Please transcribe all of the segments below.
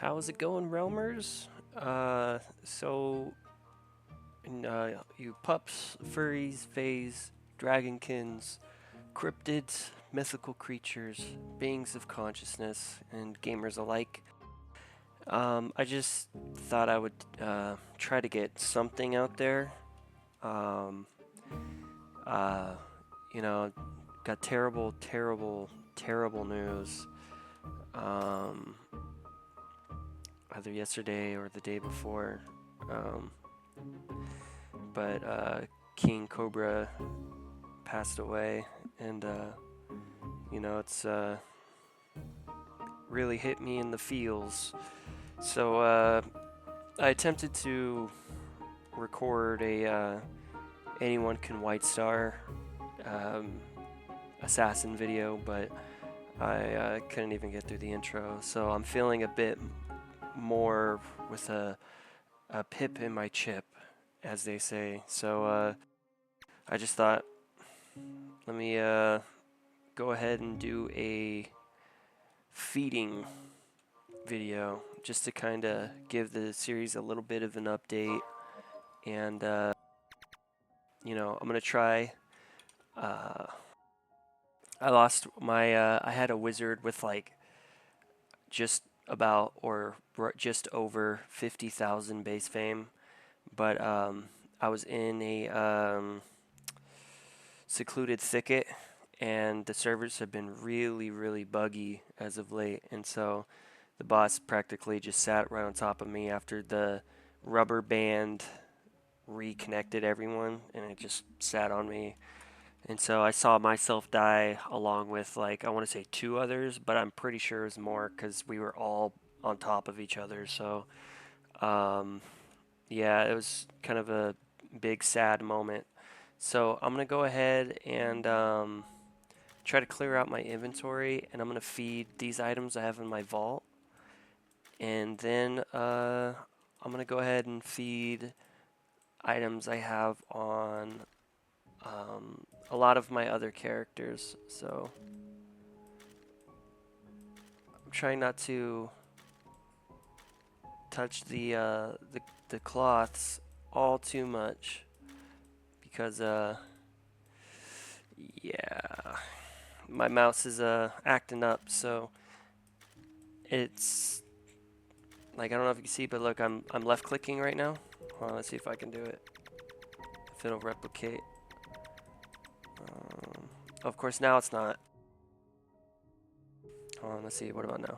How's it going, Realmers? You pups, furries, fays, dragonkins, cryptids, mythical creatures, beings of consciousness, and gamers alike. I just thought I would try to get something out there. Um, uh, Got terrible, terrible, terrible news. Um, Either yesterday or the day before. But King Cobra passed away, and it's really hit me in the feels. So I attempted to record a Anyone Can White Star assassin video, but I couldn't even get through the intro. So I'm feeling a bit more with a pip in my chip, as they say. So I just thought, let me go ahead and do a feeding video just to kind of give the series a little bit of an update. And I'm gonna try. I lost my I had a wizard with like just about or just over 50,000 base fame, but I was in a secluded thicket, and the servers have been really, really buggy as of late, and so the boss practically just sat right on top of me after the rubber band reconnected everyone, and it just sat on me. And so I saw myself die along with, like, I want to say 2 others, but I'm pretty sure it was more because we were all on top of each other. So, yeah, it was kind of a big sad moment. So I'm going to go ahead and try to clear out my inventory, and I'm going to feed these items I have in my vault. And then I'm going to go ahead and feed items I have on a lot of my other characters. So I'm trying not to touch the cloths all too much because yeah, my mouse is acting up. So it's like, I don't know if you can see, but look, I'm left clicking right now. Hold on, let's see if I can do it. If it'll replicate. Of course, now it's not. Hold on, let's see. What about now?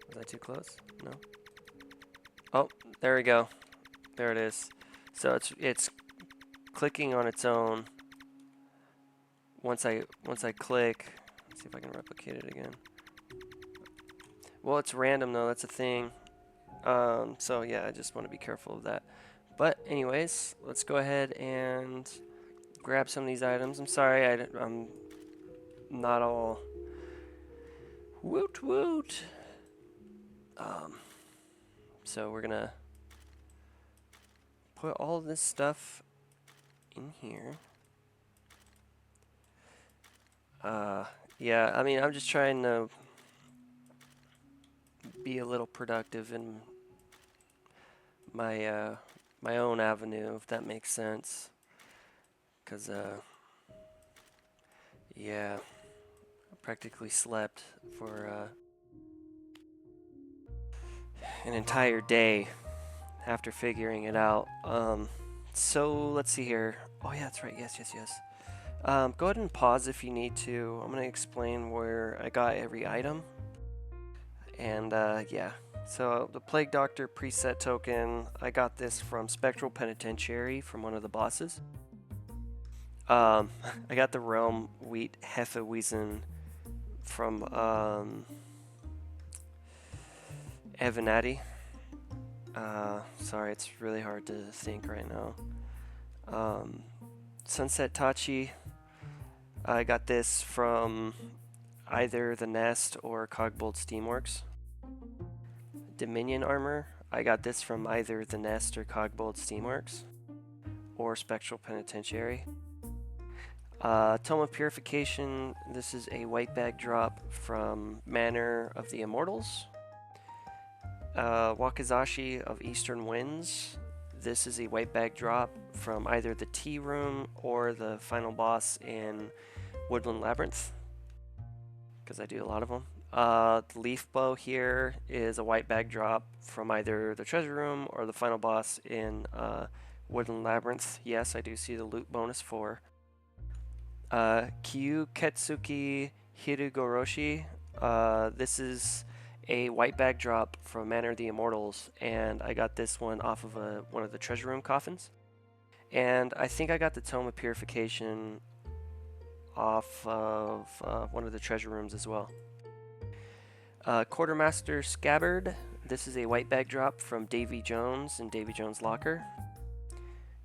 Was I too close? No. Oh, there we go. There it is. So it's clicking on its own. Once I click, let's see if I can replicate it again. Well, it's random though. That's a thing. So yeah, I just want to be careful of that. But anyways, let's go ahead and grab some of these items. I'm sorry, I'm not all woot woot. So we're gonna put all this stuff in here. Yeah, I mean, I'm just trying to be a little productive in my my own avenue, if that makes sense. Cause yeah, I practically slept for an entire day after figuring it out. So let's see here. Oh yeah, that's right. Yes. Go ahead and pause if you need to. I'm gonna explain where I got every item. And yeah, so the Plague Doctor preset token, I got this from Spectral Penitentiary from one of the bosses. I got the Realm Wheat Hefeweizen from Evanati. Sorry, it's really hard to think right now. Sunset Tachi, I got this from either the Nest or Cogbold Steamworks. Dominion Armor, I got this from either the Nest or Cogbold Steamworks or Spectral Penitentiary. Tome of Purification, this is a white bag drop from Manor of the Immortals. Wakizashi of Eastern Winds. This is a white bag drop from either the tea room or the final boss in Woodland Labyrinth, because I do a lot of them. The leaf bow here is a white bag drop from either the treasure room or the final boss in Woodland Labyrinth. Yes, I do see the loot bonus for. Kyu Ketsuki Hirugoroshi. This is a white bag drop from Manor of the Immortals, and I got this one off of one of the treasure room coffins. And I think I got the Tome of Purification off of one of the treasure rooms as well. Quartermaster Scabbard. This is a white bag drop from Davy Jones in Davy Jones' Locker.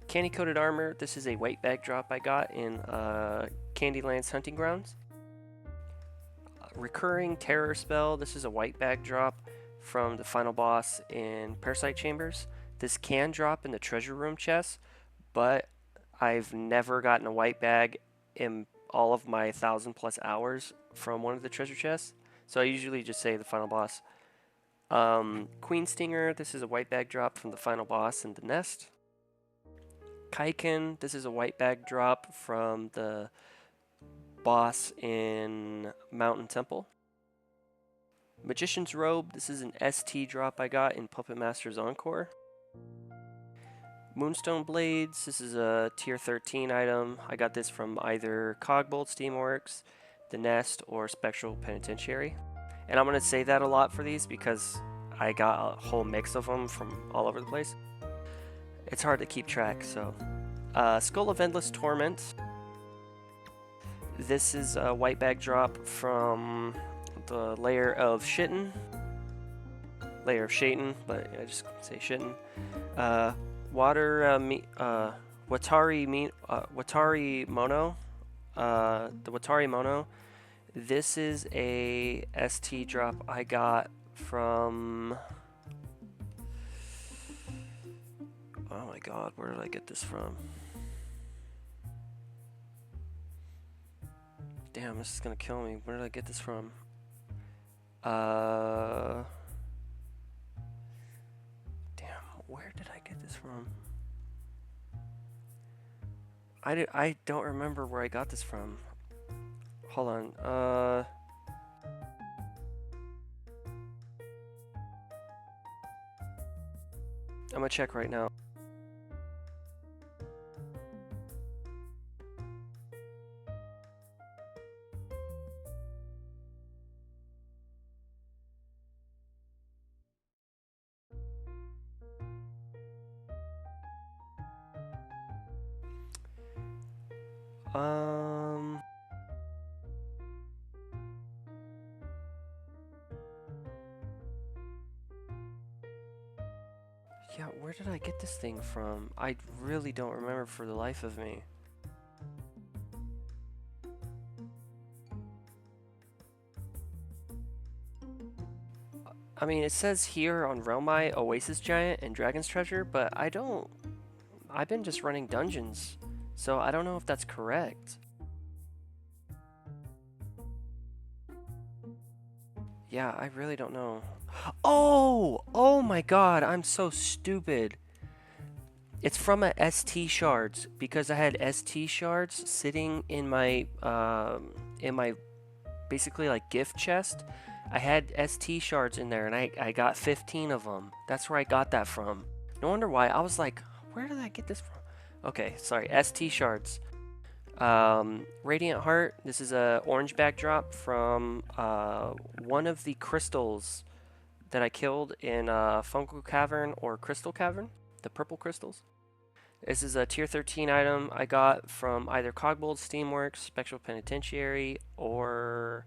Candy Coated Armor. This is a white bag drop I got in Candyland's Hunting Grounds. Recurring Terror Spell. This is a white bag drop from the final boss in Parasite Chambers. This can drop in the treasure room chest, but I've never gotten a white bag in all of my 1,000+ hours from one of the treasure chests. So I usually just say the final boss. Queen Stinger. This is a white bag drop from the final boss in the nest. Kaiken. This is a white bag drop from the boss in Mountain Temple. Magician's Robe. This is an ST drop I got in Puppet Master's Encore. Moonstone Blades. This is a tier 13 item. I got this from either Cogbolt Steamworks, the Nest, or Spectral Penitentiary. And I'm going to say that a lot for these because I got a whole mix of them from all over the place. It's hard to keep track, so. Skull of Endless Torment. This is a white bag drop from the Lair of Shitten. Lair of Shaitan, but I just say Shitten. Watari Mono. The Watari Mono. This is a ST drop I got from. Oh my god, where did I get this from? Damn, this is gonna kill me. Where did I get this from? Damn, where did I get this from? I don't remember where I got this from. Hold on. I'm gonna check right now. Yeah, where did I get this thing from? I really don't remember for the life of me. I mean, it says here on Realmai, Oasis Giant and Dragon's Treasure, but I've been just running dungeons, so I don't know if that's correct. Yeah, I really don't know. Oh my god, I'm so stupid. It's from a ST shards because I had ST shards sitting in my basically like gift chest. I had ST shards in there and I got 15 of them. That's where I got that from. No wonder why. I was like, where did I get this from? Okay, sorry, ST shards. Radiant Heart. This is a orange backdrop from one of the crystals that I killed in Fungal Cavern or Crystal Cavern, the purple crystals. This is a tier 13 item I got from either Cogbold Steamworks, Spectral Penitentiary, or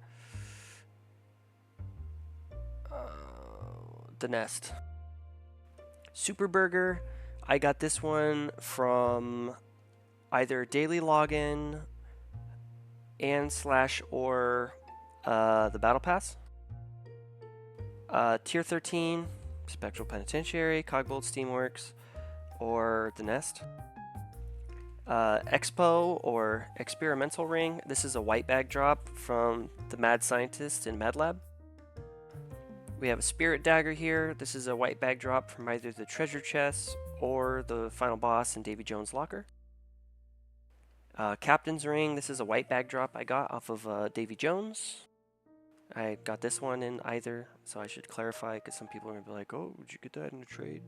the Nest. Super Burger. I got this one from either Daily Login and / or the Battle Pass. Tier 13, Spectral Penitentiary, Cogbold Steamworks, or the Nest. Expo or Experimental Ring. This is a white bag drop from the Mad Scientist in Mad Lab. We have a spirit dagger here. This is a white bag drop from either the treasure chest or the final boss in Davy Jones' locker. Captain's ring. This is a white bag drop I got off of Davy Jones. I got this one in either, so I should clarify because some people are going to be like, oh, would you get that in a trade?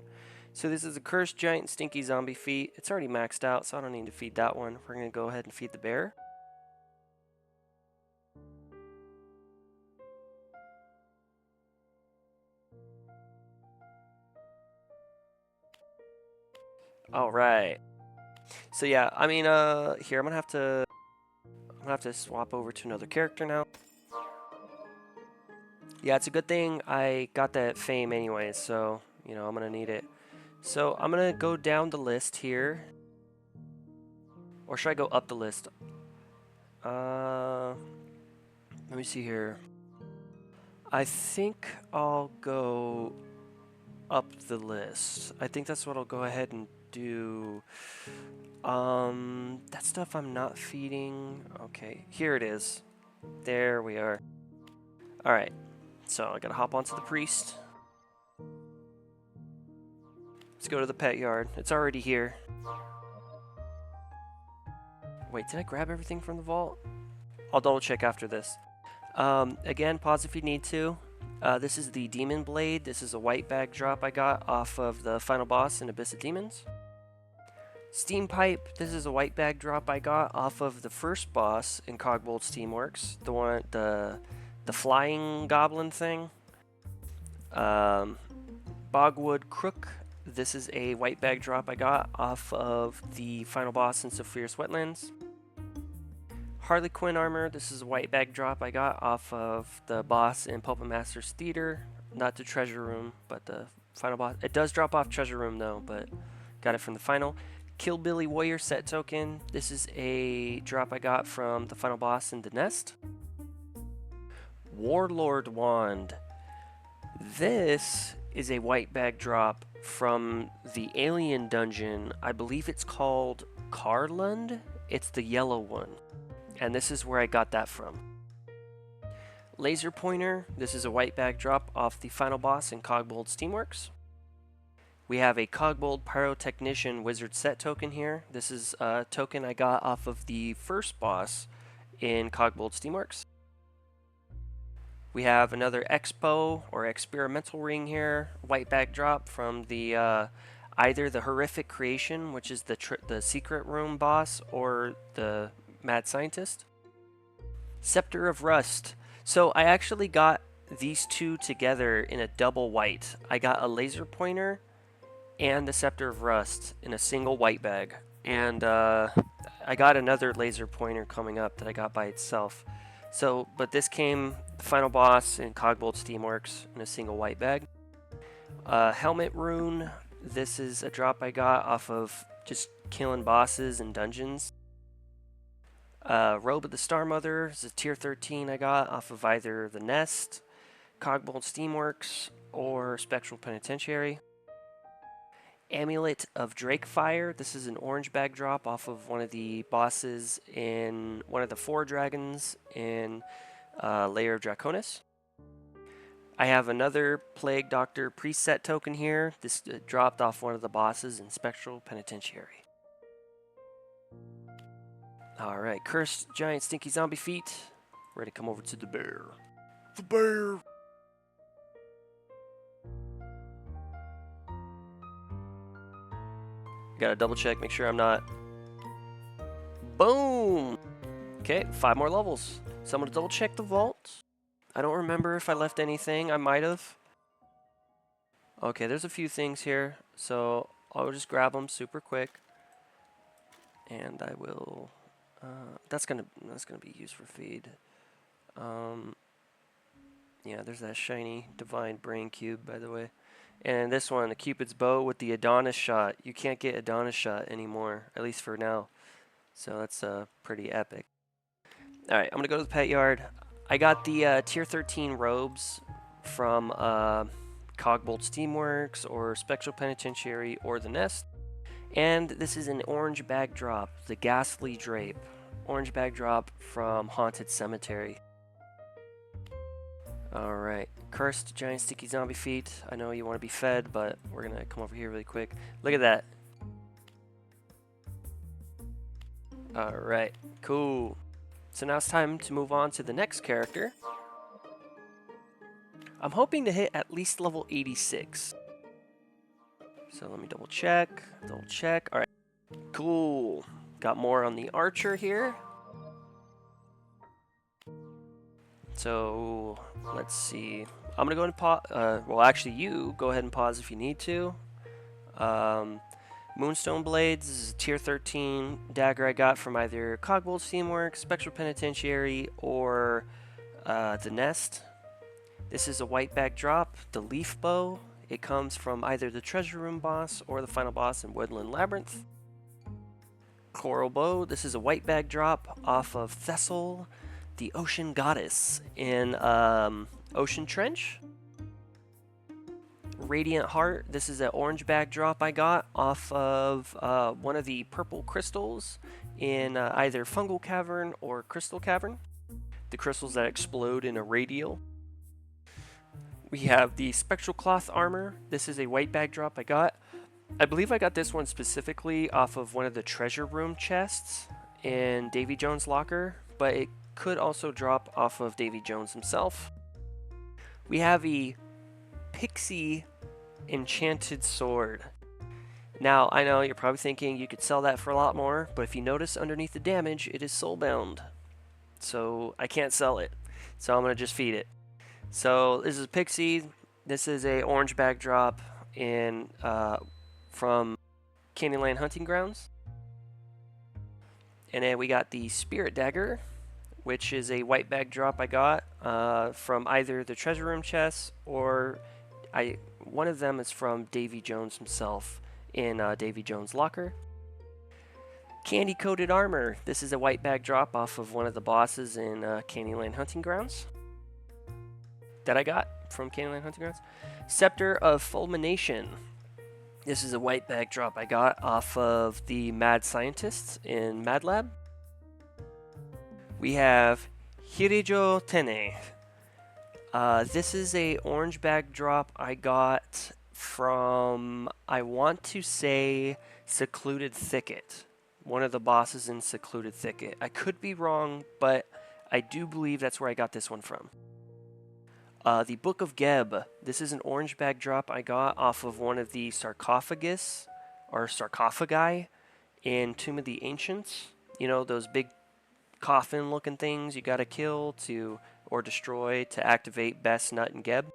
So this is a cursed giant stinky zombie feat. It's already maxed out, so I don't need to feed that one. We're going to go ahead and feed the bear. All right. So yeah, I mean, here I'm gonna have to swap over to another character now. Yeah, it's a good thing I got that fame anyway, so you know I'm gonna need it. So I'm gonna go down the list here, or should I go up the list? Let me see here. I think I'll go up the list. I think that's what I'll go ahead and do. That stuff I'm not feeding. Okay, here it is. There we are. Alright, so I gotta hop onto the priest. Let's go to the pet yard. It's already here. Wait, did I grab everything from the vault? I'll double check after this. Again, pause if you need to. This is the Demon Blade. This is a white bag drop I got off of the final boss in Abyss of Demons. Steam Pipe. This is a white bag drop I got off of the first boss in Cogbold Steamworks. The one, the flying goblin thing. Bogwood Crook. This is a white bag drop I got off of the final boss in Sulphurous Wetlands. Harlequin armor. This is a white bag drop I got off of the boss in Puppet Master's Theater. Not the treasure room, but the final boss. It does drop off treasure room though, but got it from the final. Killbilly Warrior set token. This is a drop I got from the final boss in the Nest. Warlord Wand. This is a white bag drop from the alien dungeon. I believe it's called Karlund. It's the yellow one. And this is where I got that from. Laser Pointer. This is a white bag drop off the final boss in Cogbold Steamworks. We have a Cogbold Pyrotechnician Wizard set token here. This is a token I got off of the first boss in Cogbold Steamworks. We have another Expo or Experimental Ring here, white bag drop from the either the Horrific Creation, which is the secret room boss, or the Mad Scientist. Scepter of Rust. So I actually got these two together in a double white. I got a laser pointer and the Scepter of Rust in a single white bag. And I got another laser pointer coming up that I got by itself. So, but this came, the final boss in Cogbold Steamworks in a single white bag. Helmet Rune. This is a drop I got off of just killing bosses and dungeons. Robe of the Star Mother is a tier 13 I got off of either the Nest, Cogbold Steamworks, or Spectral Penitentiary. Amulet of Drakefire. This is an orange bag drop off of one of the bosses in one of the 4 dragons in Lair of Draconis. I have another Plague Doctor preset token here. This dropped off one of the bosses in Spectral Penitentiary. Alright, Cursed Giant Stinky Zombie Feet. Ready to come over to the bear. The bear! Gotta double check, make sure I'm not. Boom! Okay, 5 more levels. So I'm gonna double check the vault. I don't remember if I left anything. I might have. Okay, there's a few things here. So I'll just grab them super quick. And I will... that's gonna be used for feed. Yeah, there's that shiny divine brain cube, by the way. And this one, the Cupid's bow with the Adonis shot. You can't get Adonis shot anymore, at least for now. So that's pretty epic. All right, I'm gonna go to the pet yard. I got the tier 13 robes from Cogbold Steamworks or Spectral Penitentiary or the Nest. And this is an orange bag drop, the Ghastly Drape. Orange bag drop from Haunted Cemetery. Alright, Cursed giant sticky zombie feet. I know you want to be fed, but we're gonna come over here really quick. Look at that. Alright, cool. So now it's time to move on to the next character. I'm hoping to hit at least level 86. So let me double check. Alright, cool. Got more on the archer here. So let's see. I'm gonna go ahead and pause. Well, actually, you go ahead and pause if you need to. Moonstone Blades is a tier 13 dagger I got from either Cogbolt Steamworks, Spectral Penitentiary, or the Nest. This is a white bag drop, the Leaf Bow. It comes from either the Treasure Room boss or the final boss in Woodland Labyrinth. Coral Bow. This is a white bag drop off of Thessal, the Ocean Goddess in Ocean Trench. Radiant Heart. This is an orange bag drop I got off of one of the purple crystals in either Fungal Cavern or Crystal Cavern. The crystals that explode in a radial. We have the Spectral Cloth Armor. This is a white bag drop I got. I believe I got this one specifically off of one of the Treasure Room chests in Davy Jones' locker, but it could also drop off of Davy Jones himself. We have a Pixie Enchanted Sword. Now, I know you're probably thinking you could sell that for a lot more, but if you notice underneath the damage, it is soulbound. So I can't sell it. So I'm going to just feed it. So this is a Pixie. This is a orange bag drop in from Canyonland Hunting Grounds. And then we got the Spirit Dagger, which is a white bag drop I got from either the Treasure Room chest or one of them is from Davy Jones himself in Davy Jones' locker. Candy Coated Armor. This is a white bag drop off of one of the bosses in Canyonland Hunting Grounds that I got from Canyonland Hunting Grounds. Scepter of Fulmination. This is a white bag drop I got off of the Mad Scientists in Mad Lab. We have Hirijo Tene. This is a orange bag drop I got from, I want to say, Secluded Thicket. One of the bosses in Secluded Thicket. I could be wrong, but I do believe that's where I got this one from. The Book of Geb. This is an orange bag drop I got off of one of the sarcophagus or sarcophagi in Tomb of the Ancients. You know, those big coffin looking things you gotta kill to or destroy to activate Bess, Nut, and Geb.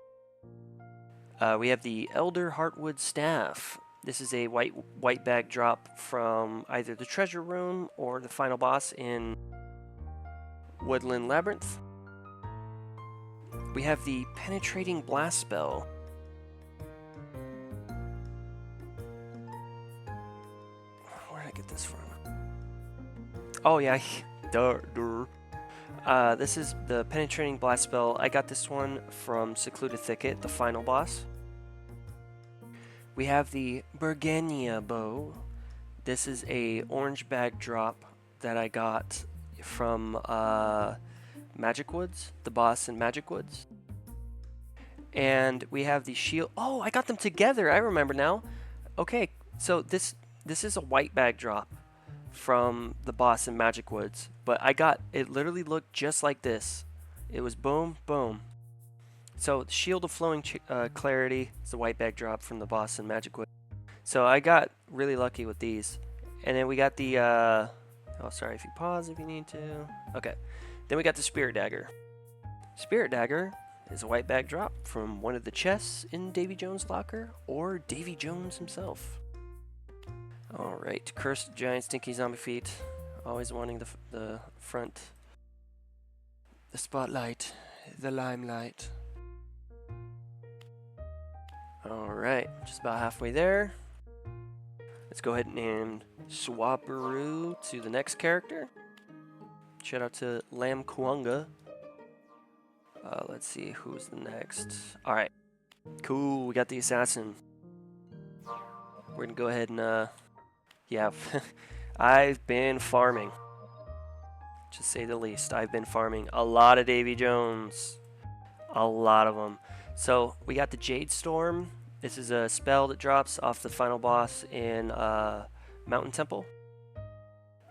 We have the Elder Heartwood Staff. This is a white bag drop from either the Treasure Room or the final boss in Woodland Labyrinth. We have the Penetrating Blast Spell. Where did I get this from? Oh yeah, this is the Penetrating Blast Spell. I got this one from Secluded Thicket, the final boss. We have the Bergenia Bow. This is a orange bag drop that I got from Magic Woods, the boss in Magic Woods. And we have the shield. Oh, I got them together. I remember now. Okay, so this is a white bag drop from the boss in Magic Woods, but it literally looked just like this. It was boom, boom. So Shield of Flowing Clarity is a white bag drop from the boss in Magic Woods. So I got really lucky with these. And then we got the, oh sorry, if you pause if you need to. Okay. Then we got the Spirit Dagger. Spirit Dagger is a white bag drop from one of the chests in Davy Jones' locker or Davy Jones himself. Alright, Cursed Giant Stinky Zombie Feet. Always wanting the front. The spotlight. The limelight. Alright, just about halfway there. Let's go ahead and swapperoo to the next character. Shout out to Lam Kuanga. Let's see who's the next. Alright, cool, we got the Assassin. We're gonna go ahead and, yeah, I've been farming. To say the least, I've been farming a lot of Davy Jones. A lot of them. So we got the Jade Storm. This is a spell that drops off the final boss in Mountain Temple.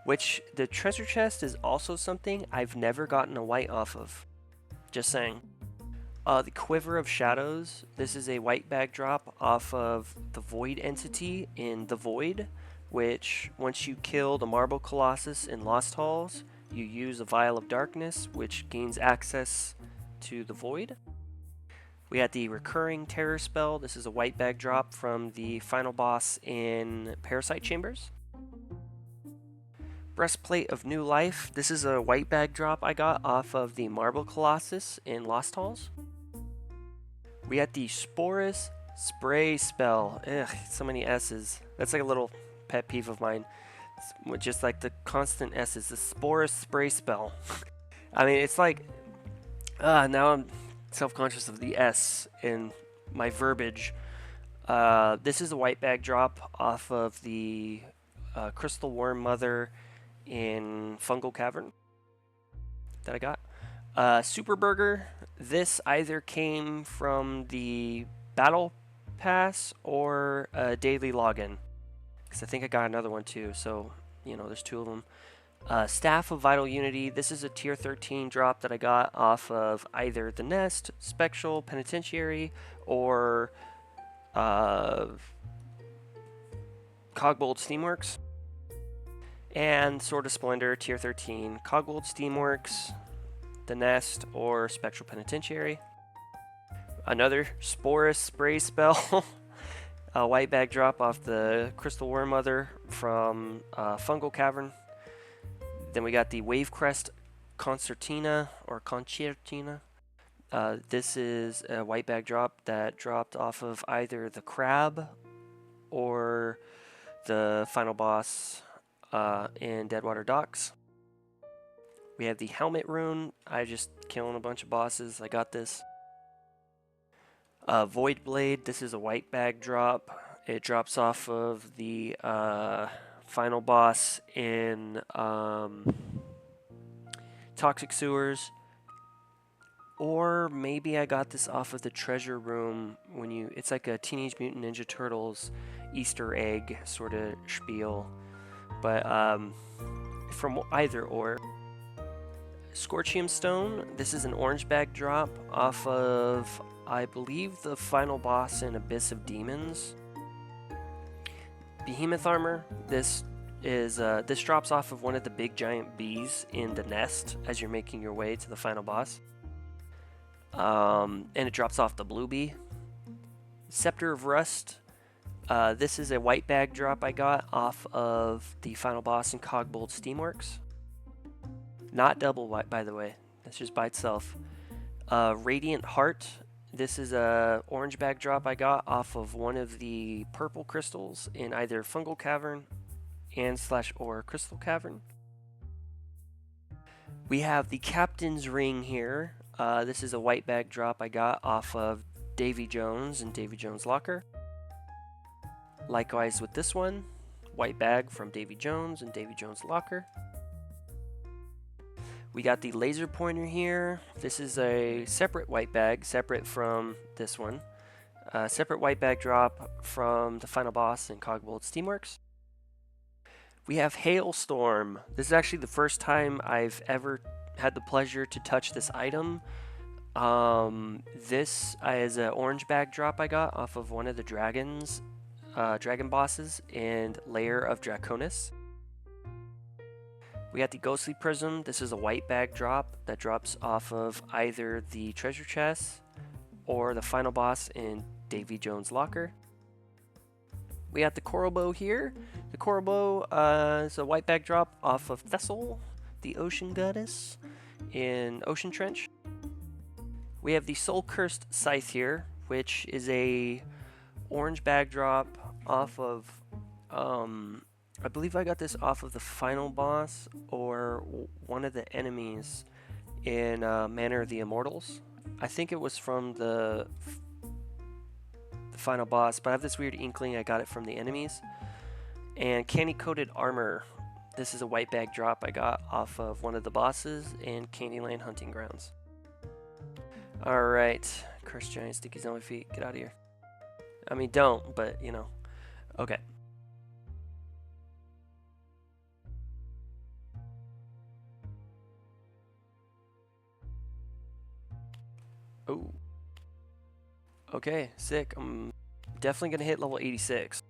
Which the treasure chest is also something I've never gotten a white off of. Just saying. The Quiver of Shadows. This is a white bag drop off of the Void entity in the Void, which once you kill the Marble Colossus in Lost Halls, you use a Vial of Darkness, which gains access to the Void. We had the Recurring Terror spell. This is a white bag drop from the final boss in Parasite Chambers. Breastplate of New Life. This is a white bag drop I got off of the Marble Colossus in Lost Halls. We had the Sporus Spray spell. Ugh, so many S's. That's like a little pet peeve of mine. It's just like the constant S's. The Sporus Spray spell. I mean, it's like... now I'm self-conscious of the S in my verbiage. This is a white bag drop off of the Crystal Worm Mother in Fungal Cavern that I got. Super Burger. This either came from the Battle Pass or a daily login. Because I think I got another one too, so, you know, there's two of them. Staff of Vital Unity. This is a tier 13 drop that I got off of either the Nest, Spectral, Penitentiary, or Cogbold Steamworks. And Sword of Splendor, tier 13, Cogbold Steamworks, the Nest, or Spectral Penitentiary. Another Sporus Spray spell. A white bag drop off the Crystal Worm Mother from Fungal Cavern. Then we got the Wavecrest Concertina, or Concertina. This is a white bag drop that dropped off of either the Crab or the final boss in Deadwater Docks. We have the Helmet Rune. I just killing a bunch of bosses. I got this. Void Blade. This is a white bag drop. It drops off of the final boss in Toxic Sewers. Or maybe I got this off of the treasure room when you... It's like a Teenage Mutant Ninja Turtles Easter egg sort of spiel. But from either or. Scorchium Stone. This is an orange bag drop off of, I believe, the final boss in Abyss of Demons. Behemoth Armor. This is this drops off of one of the big giant bees in the Nest as you're making your way to the final boss. And it drops off the blue bee. Scepter of Rust. This is a white bag drop I got off of the final boss in Cogbold Steamworks. Not double white, by the way. That's just by itself. Radiant Heart. This is a orange bag drop I got off of one of the purple crystals in either Fungal Cavern and /or Crystal Cavern. We have the Captain's Ring here. This is a white bag drop I got off of Davy Jones and Davy Jones Locker. Likewise with this one, white bag from Davy Jones and Davy Jones Locker. We got the laser pointer here. This is a separate white bag, separate from this one. Separate white bag drop from the final boss in Cogbold Steamworks. We have Hailstorm. This is actually the first time I've ever had the pleasure to touch this item. This is an orange bag drop I got off of one of the dragon bosses in Lair of Draconis. We got the Ghostly Prism. This is a white bag drop that drops off of either the treasure chest or the final boss in Davy Jones Locker. We got the Coral Bow here. The Coral Bow is a white bag drop off of Thessal, the Ocean Goddess, in Ocean Trench. We have the Soul Cursed Scythe here, which is a orange bag drop off of... I believe I got this off of the final boss or one of the enemies in Manor of the Immortals. I think it was from the final boss, but I have this weird inkling I got it from the enemies. And Candy Coated Armor. This is a white bag drop I got off of one of the bosses in Candyland Hunting Grounds. Alright, Cursed giant stickies on my feet. Get out of here. I mean, don't, but you know. Okay. Oh. Okay, sick. I'm definitely gonna hit level 86.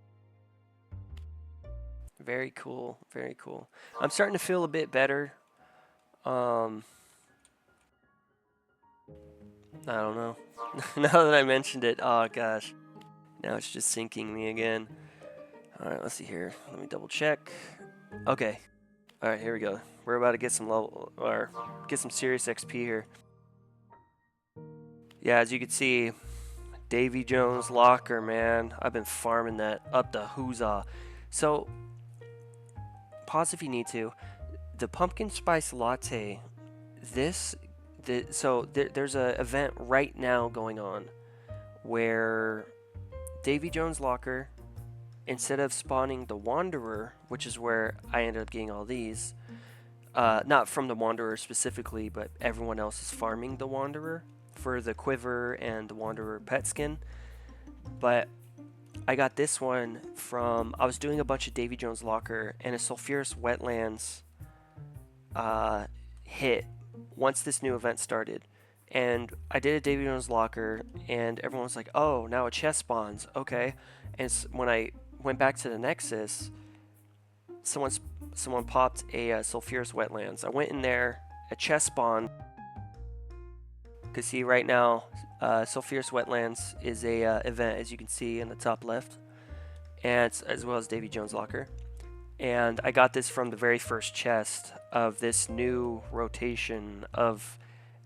Very cool, very cool. I'm starting to feel a bit better. I don't know. Now that I mentioned it, oh gosh. Now it's just sinking me again. Alright, let's see here. Let me double check. Okay. Alright, here we go. We're about to get some level, or get some serious XP here. Yeah, as you can see, Davy Jones locker, man. I've been farming that up the huzzah. So, pause if you need to. The pumpkin spice latte, there's a event right now going on where Davy Jones locker, instead of spawning the Wanderer, which is where I ended up getting all these, not from the Wanderer specifically, but everyone else is farming the Wanderer for the quiver and the Wanderer pet skin. But I got this one from, I was doing a bunch of Davy Jones locker, and a sulfurous wetlands hit once this new event started. And I did a Davy Jones locker, and everyone was like, oh, now a chest spawns. Okay. And when I went back to the Nexus, someone popped a sulfurous wetlands. I went in there, a chest spawned. You can see right now, sulfurous wetlands is a event, as you can see in the top left, and as well as Davy Jones locker. And I got this from the very first chest of this new rotation of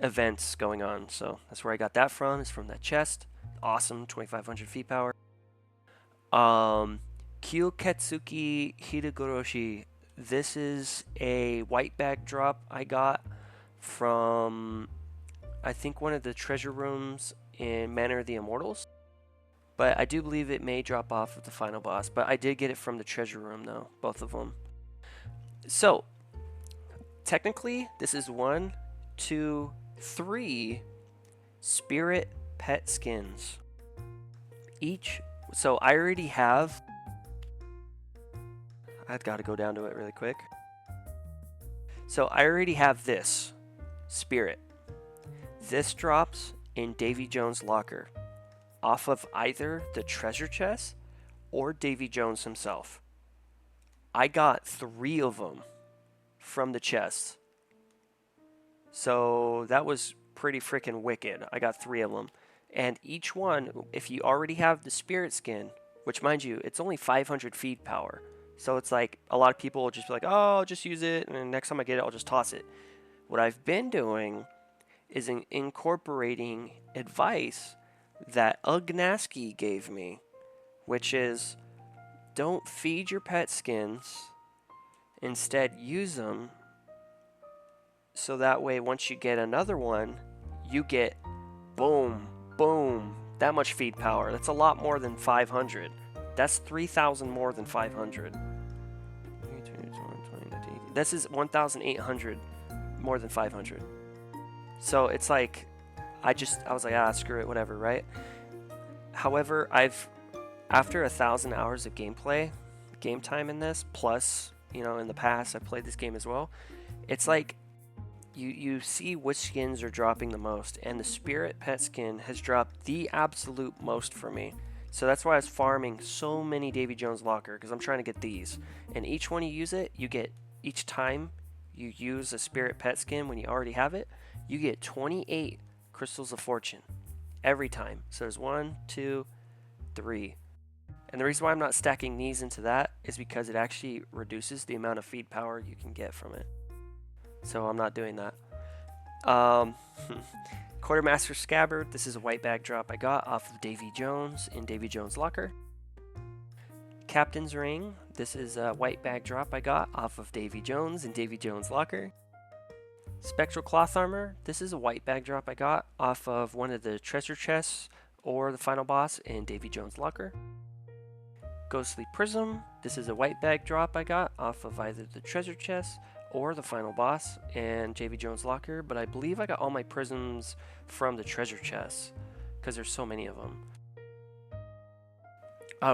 events going on. So that's where I got that from. It's from that chest. Awesome, 2,500 feet power. Kyoketsuki Hidegoroshi. This is a white bag drop I got from, I think, one of the treasure rooms in Manor of the Immortals. But I do believe it may drop off of the final boss. But I did get it from the treasure room, though. Both of them. So, technically, this is 1, 2, 3 spirit pet skins. Each. So, I already have. I've got to go down to it really quick. So, I already have this spirit. This drops in Davy Jones locker, off of either the treasure chest or Davy Jones himself. I got 3 of them from the chest. So that was pretty freaking wicked. I got 3 of them. And each one, if you already have the spirit skin, which mind you, it's only 500 feed power. So it's like a lot of people will just be like, oh, I'll just use it, and next time I get it, I'll just toss it. What I've been doing is incorporating advice that Ugnaski gave me, which is don't feed your pet skins, instead use them, so that way once you get another one, you get boom, boom, that much feed power. That's a lot more than 500. That's 3,000 more than 500. This is 1,800 more than 500. So it's like, I was like, screw it, whatever, right? However, after 1,000 hours of game time in this, plus, in the past, I've played this game as well. It's like, you see which skins are dropping the most, and the Spirit Pet skin has dropped the absolute most for me. So that's why I was farming so many Davy Jones locker, because I'm trying to get these. And each one you use it, you get, each time you use a Spirit Pet skin when you already have it, you get 28 Crystals of Fortune every time. So there's 1, 2, 3. And the reason why I'm not stacking these into that is because it actually reduces the amount of feed power you can get from it. So I'm not doing that. Quartermaster Scabbard. This is a white bag drop I got off of Davy Jones in Davy Jones locker. Captain's Ring. This is a white bag drop I got off of Davy Jones in Davy Jones locker. Spectral Cloth Armor. This is a white bag drop I got off of one of the treasure chests or the final boss in Davy Jones locker. Ghostly Prism. This is a white bag drop I got off of either the treasure chest or the final boss in Davy Jones locker, but I believe I got all my prisms from the treasure chest, because there's so many of them.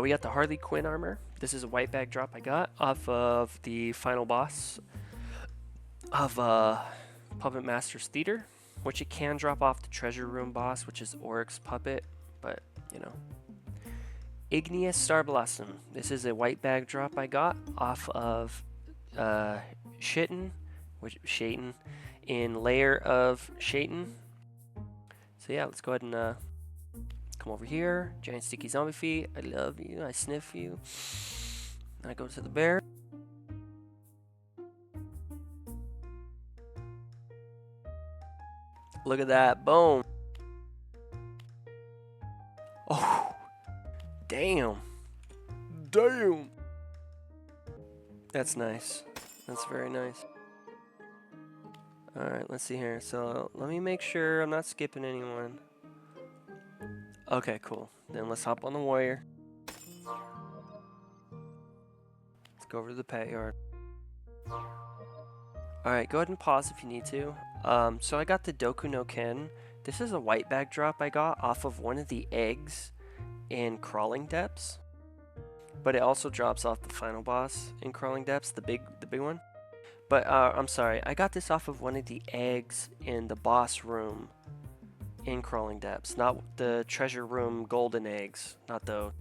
We got the Harley Quinn armor. This is a white bag drop I got off of the final boss of Puppet Master's Theater, which it can drop off the treasure room boss, which is Oryx's puppet, but you know. Igneous Star Blossom. This is a white bag drop I got off of Shaitan in Lair of Shaitan. So yeah, let's go ahead and come over here. Giant sticky zombie feet. I love you. I sniff you. I go to the bear. Look at that. Boom. Oh. Damn. Damn. That's nice. That's very nice. Alright, let's see here. So let me make sure I'm not skipping anyone. Okay, cool. Then let's hop on the warrior. Let's go over to the pet yard. Alright, go ahead and pause if you need to. So I got the Doku no Ken. This is a white bag drop I got off of one of the eggs in Crawling Depths. But it also drops off the final boss in Crawling Depths, the big one. But I'm sorry, I got this off of one of the eggs in the boss room in Crawling Depths, not the treasure room golden eggs, not those.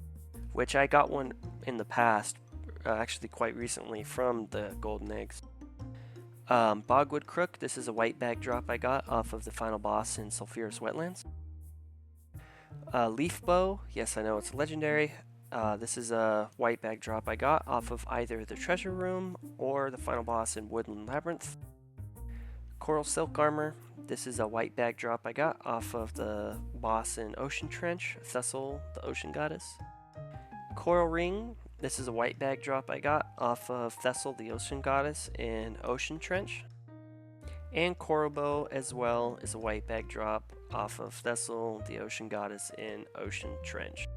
Which I got one in the past, actually quite recently, from the golden eggs. Bogwood Crook, this is a white bag drop I got off of the final boss in Sulphurous Wetlands. Leaf Bow, yes I know it's legendary. This is a white bag drop I got off of either the treasure room or the final boss in Woodland Labyrinth. Coral Silk Armor, this is a white bag drop I got off of the boss in Ocean Trench, Thessal, the ocean goddess. Coral Ring, this is a white bag drop I got off of Thessal, the ocean goddess in Ocean Trench. And Coral Bow as well is a white bag drop off of Thessal, the ocean goddess in Ocean Trench.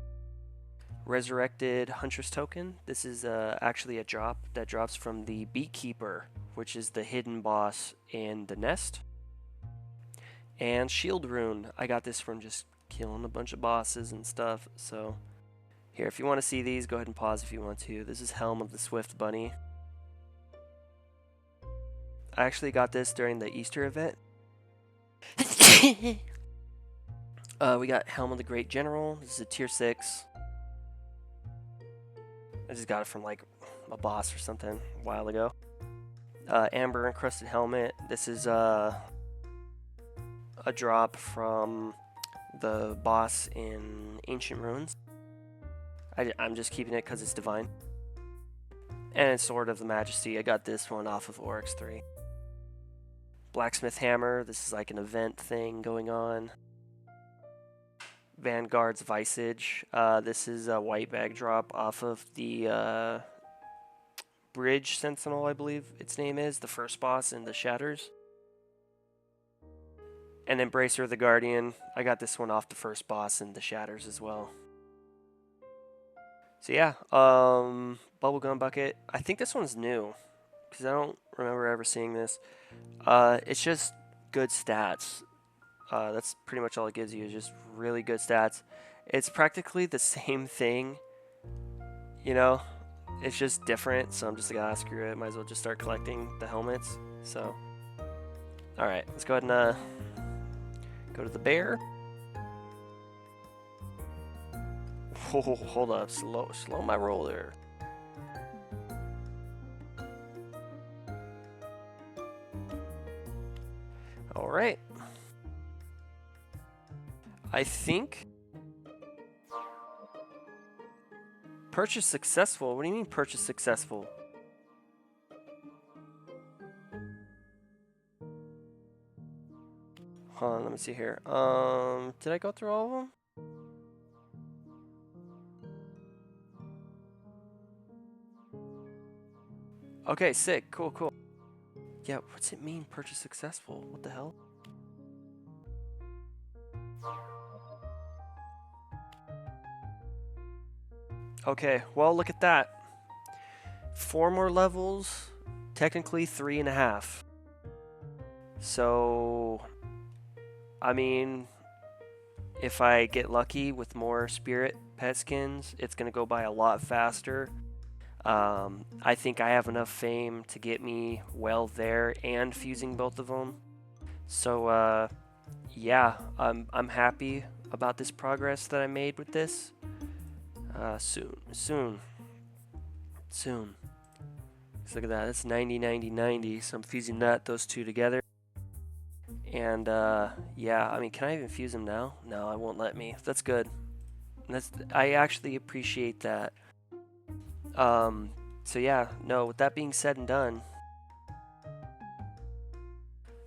Resurrected Huntress Token, this is actually a drop that drops from the Beekeeper, which is the hidden boss in the nest. And Shield Rune, I got this from just killing a bunch of bosses and stuff, so here, if you want to see these, go ahead and pause if you want to. This is Helm of the Swift Bunny. I actually got this during the Easter event. We got Helm of the Great General, this is a tier 6. I just got it from like a boss or something a while ago. Amber Encrusted Helmet. This is a drop from the boss in Ancient Ruins. I'm just keeping it because it's divine. And Sword of the Majesty. I got this one off of Oryx 3. Blacksmith Hammer. This is like an event thing going on. Vanguard's Visage. This is a white bag drop off of the Bridge Sentinel, I believe its name is, the first boss in the Shatters. And Embracer of the Guardian. I got this one off the first boss in the Shatters as well. So yeah, Bubblegum Bucket. I think this one's new, because I don't remember ever seeing this. It's just good stats. That's pretty much all it gives you, is just really good stats. It's practically the same thing, you know, it's just different, so I'm just like, screw it, might as well just start collecting the helmets. So, alright, let's go ahead and go to the bear. Oh, hold up, slow my roll there. Alright. I think purchase successful. What do you mean purchase successful? Hold on, let me see here. Did I go through all of them? Okay, sick. Cool. Yeah, what's it mean purchase successful? What the hell? Okay, well, look at that. 4 more levels, technically 3.5. So, I mean, if I get lucky with more spirit pet skins, it's going to go by a lot faster. I think I have enough fame to get me well there and fusing both of them. So yeah, I'm happy about this progress that I made with this. Soon. So look at that. That's 90, 90, 90. So I'm fusing those two together. And yeah, I mean, can I even fuse them now? No, it won't let me. That's good. I actually appreciate that. So yeah, no, with that being said and done,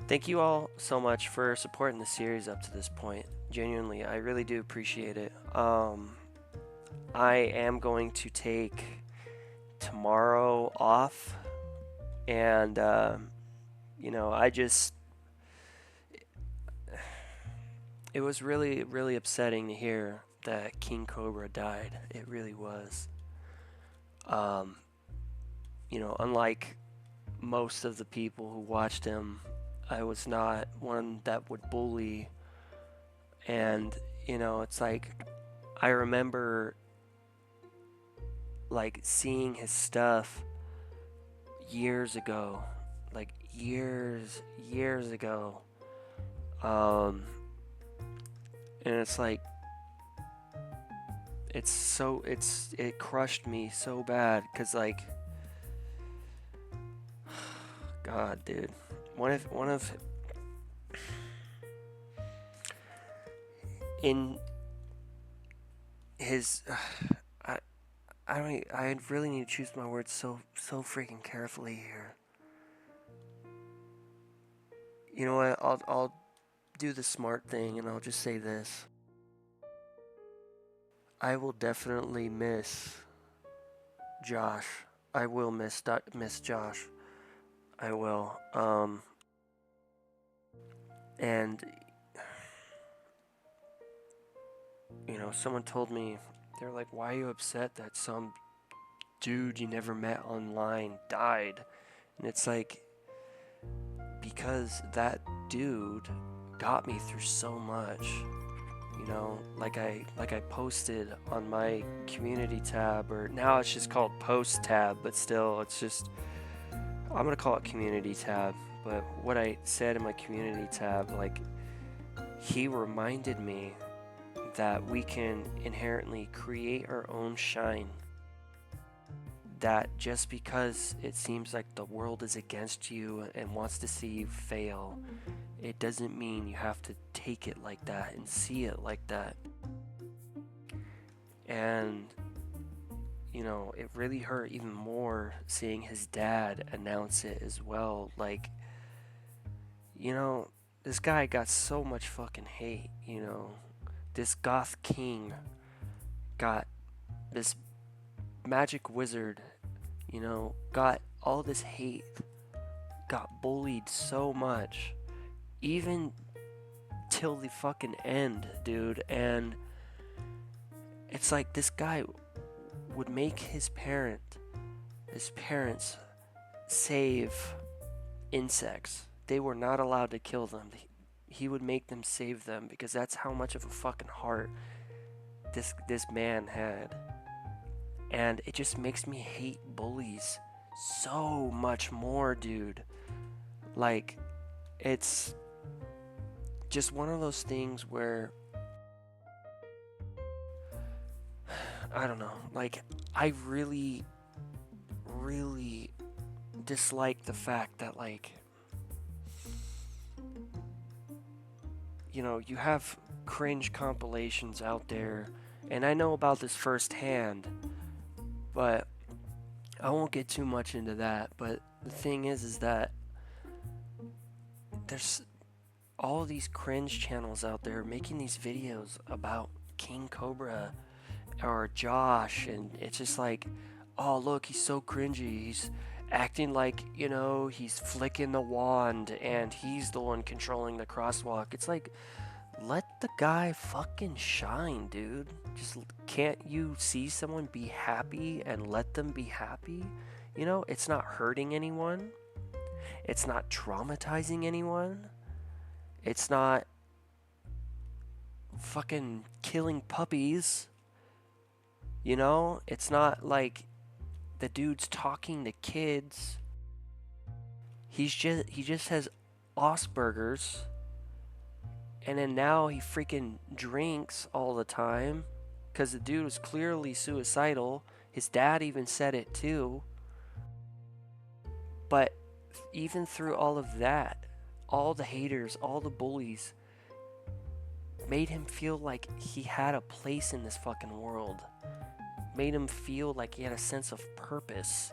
thank you all so much for supporting the series up to this point. Genuinely, I really do appreciate it. I am going to take tomorrow off, and you know, it was really, really upsetting to hear that King Cobra died. It really was. You know, unlike most of the people who watched him, I was not one that would bully. And, you know, it's like, I remember, like, seeing his stuff years ago. Like, years ago. And it's like, it crushed me so bad, because, like, God, dude, one of in his I really need to choose my words so freaking carefully here. You know what, I'll do the smart thing, and I'll just say this. I will definitely miss Josh. I will miss Josh. I will. And you know, someone told me, they're like, why are you upset that some dude you never met online died? And it's like, because that dude got me through so much. You know, like I posted on my community tab, or now it's just called post tab, but still, it's just, I'm gonna call it community tab. But what I said in my community tab, like, he reminded me that we can inherently create our own shine. That just because it seems like the world is against you and wants to see you fail, it doesn't mean you have to take it like that and see it like that. And, you know, it really hurt even more seeing his dad announce it as well. Like, you know, this guy got so much fucking hate, you know. This goth king got this magic wizard, you know, got all this hate, got bullied so much, even till the fucking end, dude. And it's like, this guy would make his parents save insects. They were not allowed to kill them. He would make them save them, because that's how much of a fucking heart this man had. And it just makes me hate bullies so much more, dude. Like, it's just one of those things where, I don't know, like, I really dislike the fact that, like, you know, you have cringe compilations out there, and I know about this firsthand, but I won't get too much into that. But the thing is that there's all these cringe channels out there making these videos about King Cobra or Josh, and it's just like, oh, look, he's so cringy. He's acting like, you know, he's flicking the wand and he's the one controlling the crosswalk. It's like, let the guy fucking shine, dude. Just, can't you see someone be happy and let them be happy? You know, it's not hurting anyone. It's not traumatizing anyone. It's not, fucking killing puppies. You know, it's not like the dude's talking to kids. He just has Asperger's, and then now he freaking drinks all the time because the dude was clearly suicidal. His dad even said it too. But even through all of that, all the haters, all the bullies made him feel like he had a place in this fucking world. Made him feel like he had a sense of purpose.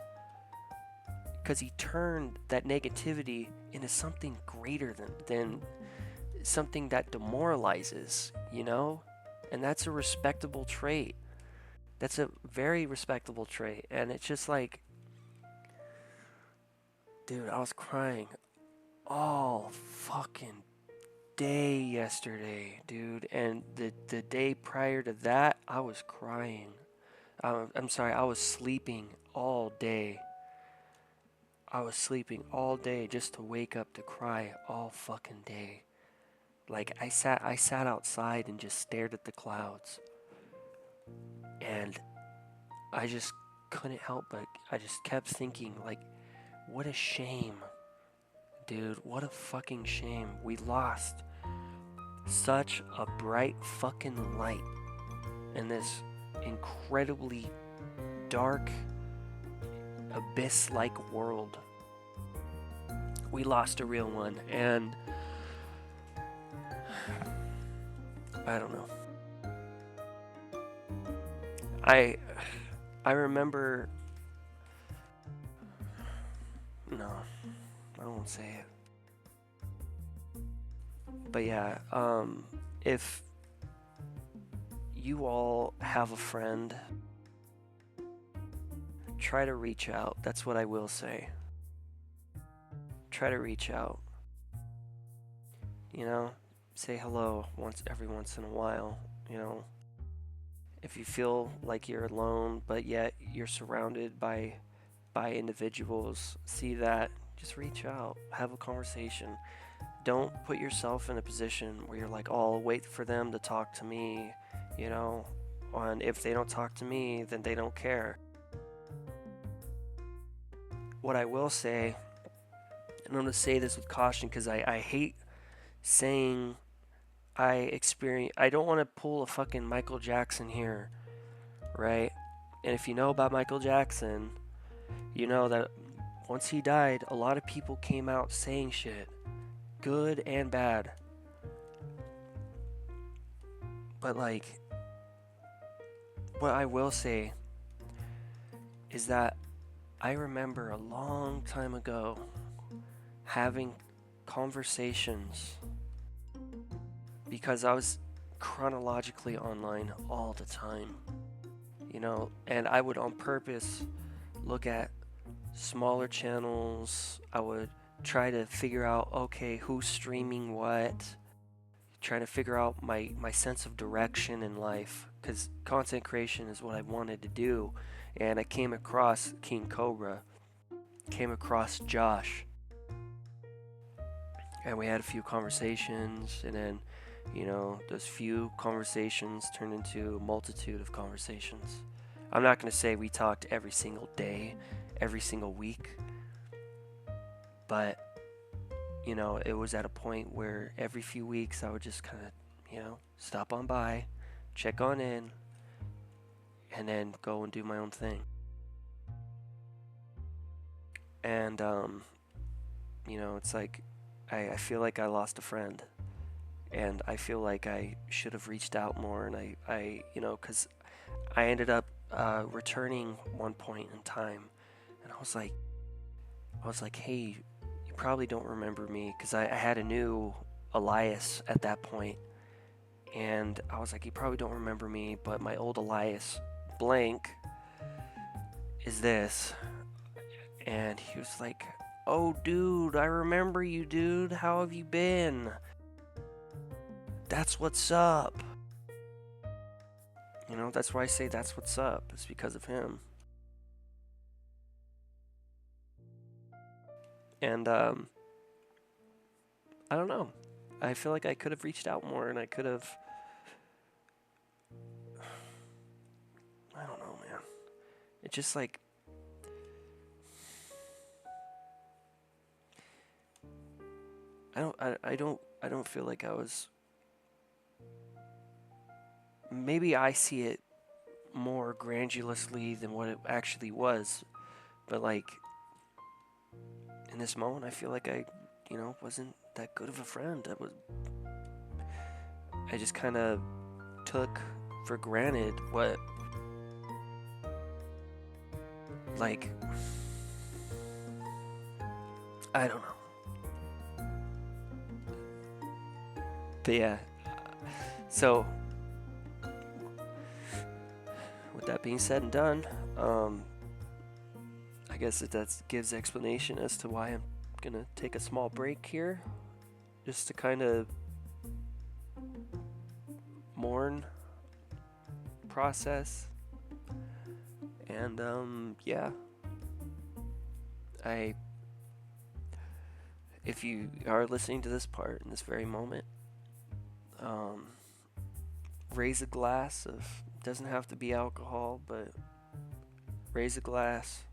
Because he turned that negativity into something greater than something that demoralizes, you know? And that's a respectable trait. That's a very respectable trait. And it's just like, dude, I was crying all fucking day yesterday, dude. And the day prior to that, I was crying. I'm sorry, I was sleeping all day. I was sleeping all day just to wake up to cry all fucking day. Like I sat outside and just stared at the clouds. And I just couldn't help but I just kept thinking, like, what a shame. Dude, what a fucking shame. We lost such a bright fucking light in this incredibly dark, abyss-like world. We lost a real one, and I don't know. I remember. No, I won't say it. But yeah, if you all have a friend, try to reach out. That's what I will say. Try to reach out. You know, say hello every once in a while. You know, if you feel like you're alone, but yet you're surrounded by individuals, see that. Just reach out. Have a conversation. Don't put yourself in a position where you're like, oh, I'll wait for them to talk to me, you know, and if they don't talk to me, then they don't care. What I will say, and I'm going to say this with caution because I hate saying I don't want to pull a fucking Michael Jackson here, right? And if you know about Michael Jackson, you know that once he died, a lot of people came out saying shit. Good and bad. But like, what I will say is that I remember a long time ago having conversations because I was chronologically online all the time, you know, and I would on purpose look at smaller channels. I would try to figure out, okay, who's streaming what, trying to figure out my sense of direction in life, because content creation is what I wanted to do. And I came across King Cobra, came across Josh, and we had a few conversations, and then, you know, those few conversations turned into a multitude of conversations. I'm not going to say we talked every single day, every single week, but, you know, it was at a point where every few weeks I would just kind of, you know, stop on by, check on in, and then go and do my own thing. And, you know, it's like, I feel like I lost a friend, and I feel like I should have reached out more, and I you know, because I ended up returning one point in time, and I was like, hey, you probably don't remember me, because I had a new Elias at that point, and I was like, you probably don't remember me, but my old Elias blank is this. And he was like, oh dude, I remember you, dude, how have you been? That's what's up. You know, that's why I say that's what's up. It's because of him. And I don't know, I feel like I could have reached out more, and I could have just like, I don't feel like I was, maybe I see it more grandilously than what it actually was, but like in this moment I feel like I, wasn't that good of a friend. I just kind of took for granted what, like, I don't know. But yeah, so with that being said and done, I guess that gives explanation as to why I'm gonna take a small break here, just to kind of mourn, process, and yeah. If you are listening to this part in this very moment, raise a glass of, doesn't have to be alcohol, but raise a glass,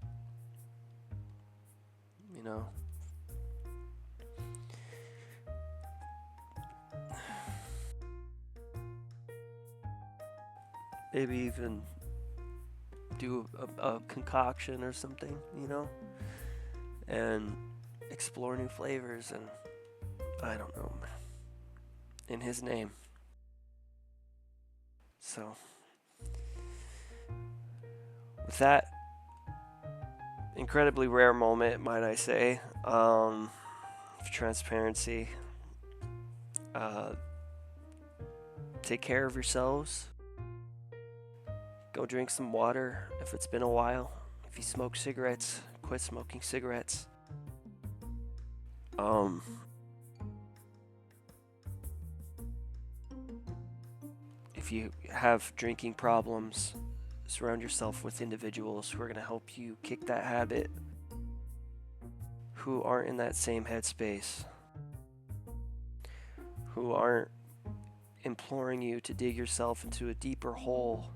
maybe even do a concoction or something, and explore new flavors, and I don't know, in his name. So with that incredibly rare moment, might I say, of transparency, take care of yourselves. Go drink some water if it's been a while. If you smoke cigarettes, quit smoking cigarettes. If you have drinking problems, surround yourself with individuals who are going to help you kick that habit, who aren't in that same headspace, who aren't imploring you to dig yourself into a deeper hole.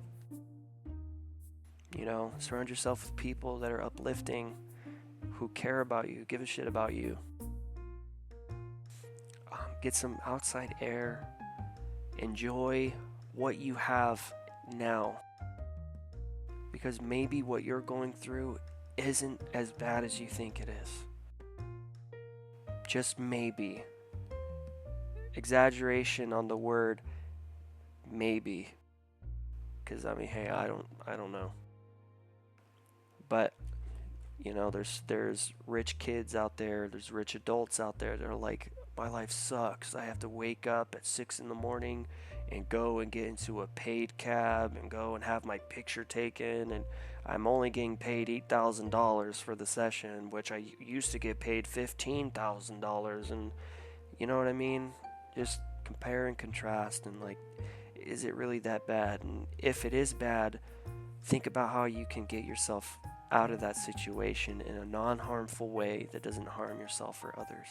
Surround yourself with people that are uplifting, who care about you, give a shit about you. Get some outside air. Enjoy what you have now. Because maybe what you're going through isn't as bad as you think it is. Just maybe. Exaggeration on the word maybe. Because hey, I don't know. But there's rich kids out there, there's rich adults out there that are like, my life sucks. I have to wake up at 6 a.m. and go and get into a paid cab and go and have my picture taken, and I'm only getting paid $8,000 for the session, which I used to get paid $15,000, and you know what I mean? Just compare and contrast, and like, is it really that bad? And if it is bad, think about how you can get yourself out of that situation in a non-harmful way that doesn't harm yourself or others.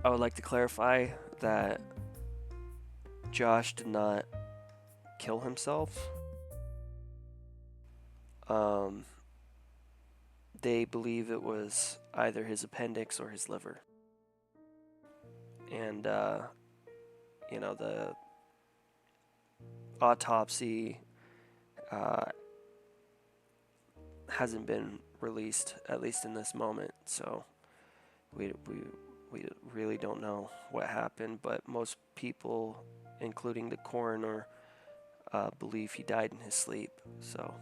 I would like to clarify that Josh did not kill himself. They believe it was either his appendix or his liver. And, the autopsy hasn't been released, at least in this moment, so we really don't know what happened, but most people, including the coroner, believe he died in his sleep. So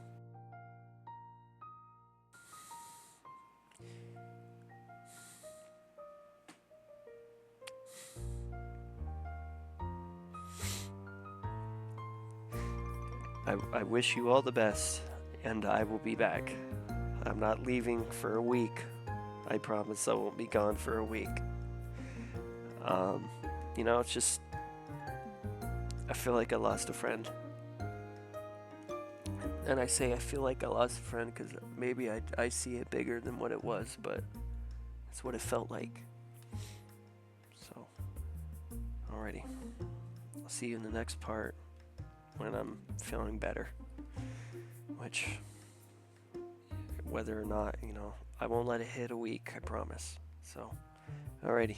I wish you all the best, and I will be back. I'm not leaving for a week. I promise I won't be gone for a week. It's just, I feel like I lost a friend. And I say I feel like I lost a friend because maybe I see it bigger than what it was, but it's what it felt like. So, alrighty. I'll see you in the next part when I'm feeling better. which, whether or not, I won't let it hit a week, I promise. So, alrighty.